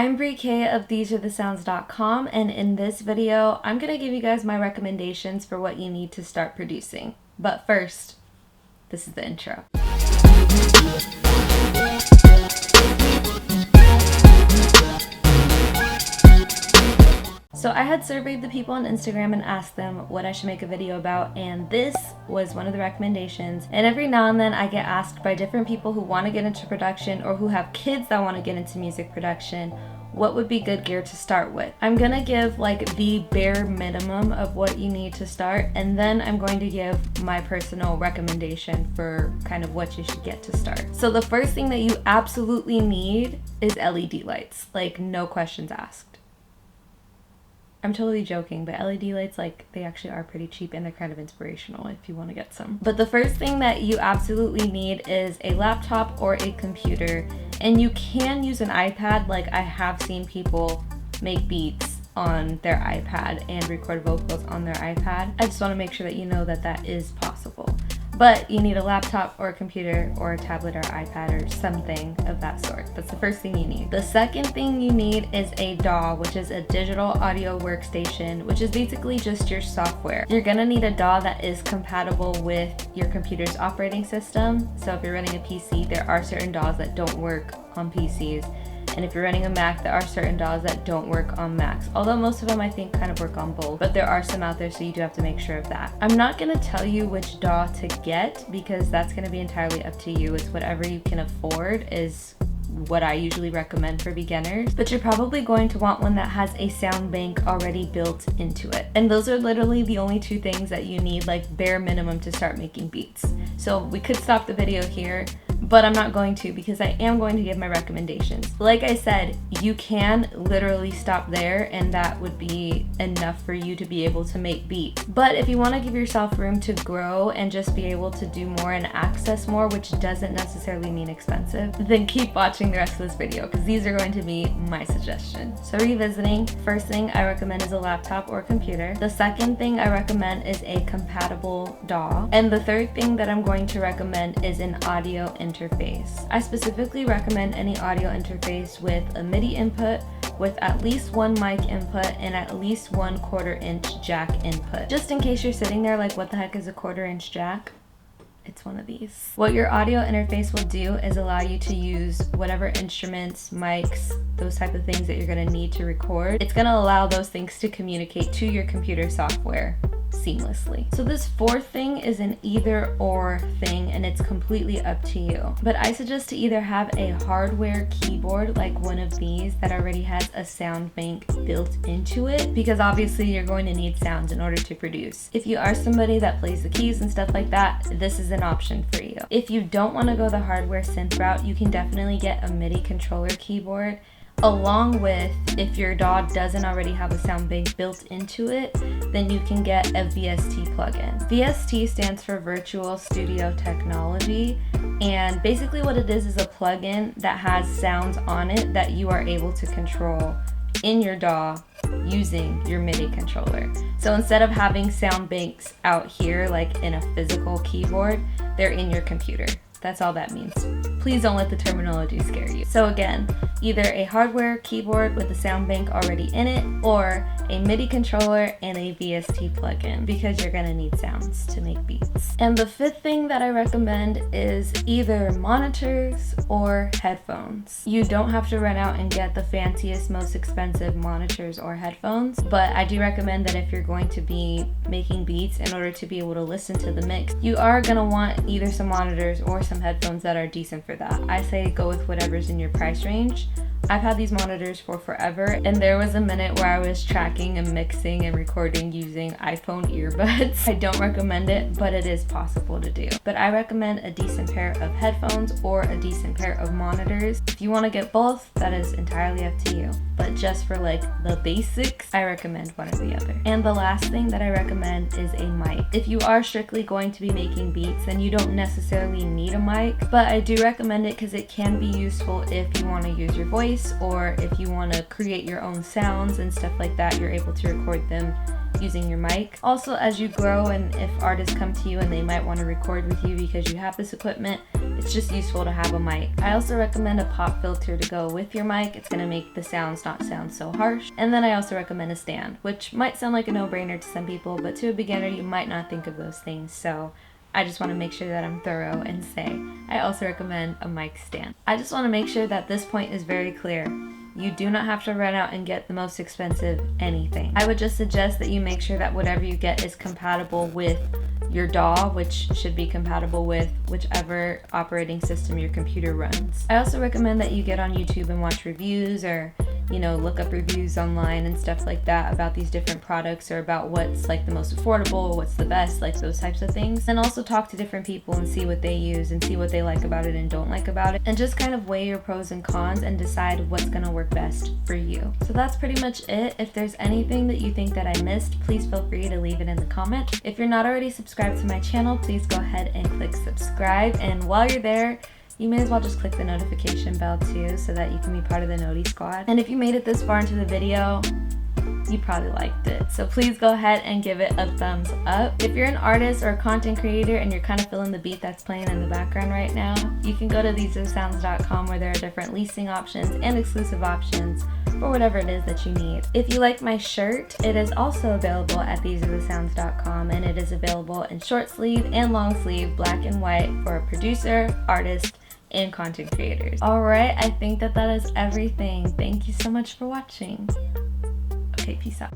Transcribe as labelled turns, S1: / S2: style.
S1: I'm Brie K of TheseAreTheSounds.com, and in this video, I'm going to give you guys my recommendations for what you need to start producing. But first, this is the intro. So I had surveyed the people on Instagram and asked them what I should make a video about, and this was one of the recommendations. And every now and then I get asked by different people who want to get into production or who have kids that want to get into music production, what would be good gear to start with. I'm gonna give like the bare minimum of what you need to start, and then I'm going to give my personal recommendation for kind of what you should get to start. So the first thing that you absolutely need is LED lights, like no questions asked. I'm totally joking, but LED lights, like, they actually are pretty cheap and they're kind of inspirational if you want to get some. But the first thing that you absolutely need is a laptop or a computer. And you can use an iPad, like I have seen people make beats on their iPad and record vocals on their iPad. I just want to make sure that you know that that is possible. But you need a laptop or a computer or a tablet or iPad or something of that sort. That's the first thing you need. The second thing you need is a DAW, which is a digital audio workstation, which is basically just your software. You're gonna need a DAW that is compatible with your computer's operating system. So if you're running a PC, there are certain DAWs that don't work on PCs. And if you're running a Mac, there are certain DAWs that don't work on Macs. Although most of them I think kind of work on both, but there are some out there, so you do have to make sure of that. I'm not gonna tell you which DAW to get because that's gonna be entirely up to you. It's whatever you can afford is what I usually recommend for beginners, but you're probably going to want one that has a sound bank already built into it. And those are literally the only two things that you need, like bare minimum, to start making beats. So we could stop the video here, but I'm not going to because I am going to give my recommendations. Like I said, you can literally stop there and that would be enough for you to be able to make beats. But if you want to give yourself room to grow and just be able to do more and access more, which doesn't necessarily mean expensive, then keep watching the rest of this video because these are going to be my suggestions. So revisiting, first thing I recommend is a laptop or computer. The second thing I recommend is a compatible DAW. And the third thing that I'm going to recommend is an audio interface. I specifically recommend any audio interface with a MIDI input, with at least one mic input and at least 1/4 inch jack input. Just in case you're sitting there like, what the heck is a 1/4 inch jack? It's one of these. What your audio interface will do is allow you to use whatever instruments, mics, those type of things that you're gonna need to record. It's gonna allow those things to communicate to your computer software seamlessly. So this fourth thing is an either or thing and it's completely up to you. But I suggest to either have a hardware keyboard like one of these that already has a sound bank built into it, because obviously you're going to need sounds in order to produce. If you are somebody that plays the keys and stuff like that, this is an option for you. If you don't want to go the hardware synth route, you can definitely get a MIDI controller keyboard, along with, if your DAW doesn't already have a sound bank built into it, then you can get a VST plugin. VST stands for Virtual Studio Technology, and basically what it is a plugin that has sounds on it that you are able to control in your DAW using your MIDI controller. So instead of having sound banks out here like in a physical keyboard, they're in your computer. That's all that means. Please don't let the terminology scare you. So again, either a hardware keyboard with a sound bank already in it, or a MIDI controller and a VST plugin, because you're gonna need sounds to make beats. And the fifth thing that I recommend is either monitors or headphones. You don't have to run out and get the fanciest, most expensive monitors or headphones, but I do recommend that if you're going to be making beats, in order to be able to listen to the mix, you are gonna want either some monitors or some headphones that are decent for that. I say go with whatever's in your price range. I've had these monitors for forever, and there was a minute where I was tracking and mixing and recording using iPhone earbuds. I don't recommend it, but it is possible to do. But I recommend a decent pair of headphones or a decent pair of monitors. If you want to get both, that is entirely up to you. But just for like the basics, I recommend one or the other. And the last thing that I recommend is a mic. If you are strictly going to be making beats, then you don't necessarily need a mic, but I do recommend it because it can be useful if you want to use your voice, or if you want to create your own sounds and stuff like that. You're able to record them using your mic. Also, as you grow and if artists come to you and they might want to record with you because you have this equipment, it's just useful to have a mic. I also recommend a pop filter to go with your mic. It's going to make the sounds not sound so harsh. And then I also recommend a stand, which might sound like a no-brainer to some people, but to a beginner you might not think of those things. So I just want to make sure that I'm thorough and say I also recommend a mic stand. I just want to make sure that this point is very clear. You do not have to run out and get the most expensive anything. I would just suggest that you make sure that whatever you get is compatible with your DAW, which should be compatible with whichever operating system your computer runs. I also recommend that you get on YouTube and watch reviews, or look up reviews online and stuff like that about these different products, or about what's like the most affordable, what's the best, like those types of things. And also talk to different people and see what they use and see what they like about it and don't like about it, and just kind of weigh your pros and cons and decide what's gonna work best for you. So that's pretty much it. If there's anything that you think that I missed, please feel free to leave it in the comments. If you're not already subscribed to my channel, please go ahead and click subscribe, and while you're there, you may as well just click the notification bell too, so that you can be part of the Noti Squad. And if you made it this far into the video, you probably liked it. So please go ahead and give it a thumbs up. If you're an artist or a content creator and you're kind of feeling the beat that's playing in the background right now, you can go to thesesounds.com, where there are different leasing options and exclusive options for whatever it is that you need. If you like my shirt, it is also available at thesesounds.com, and it is available in short sleeve and long sleeve, black and white, for a producer, artist, and content creators. Alright, I think that is everything. Thank you so much for watching. Okay, peace out.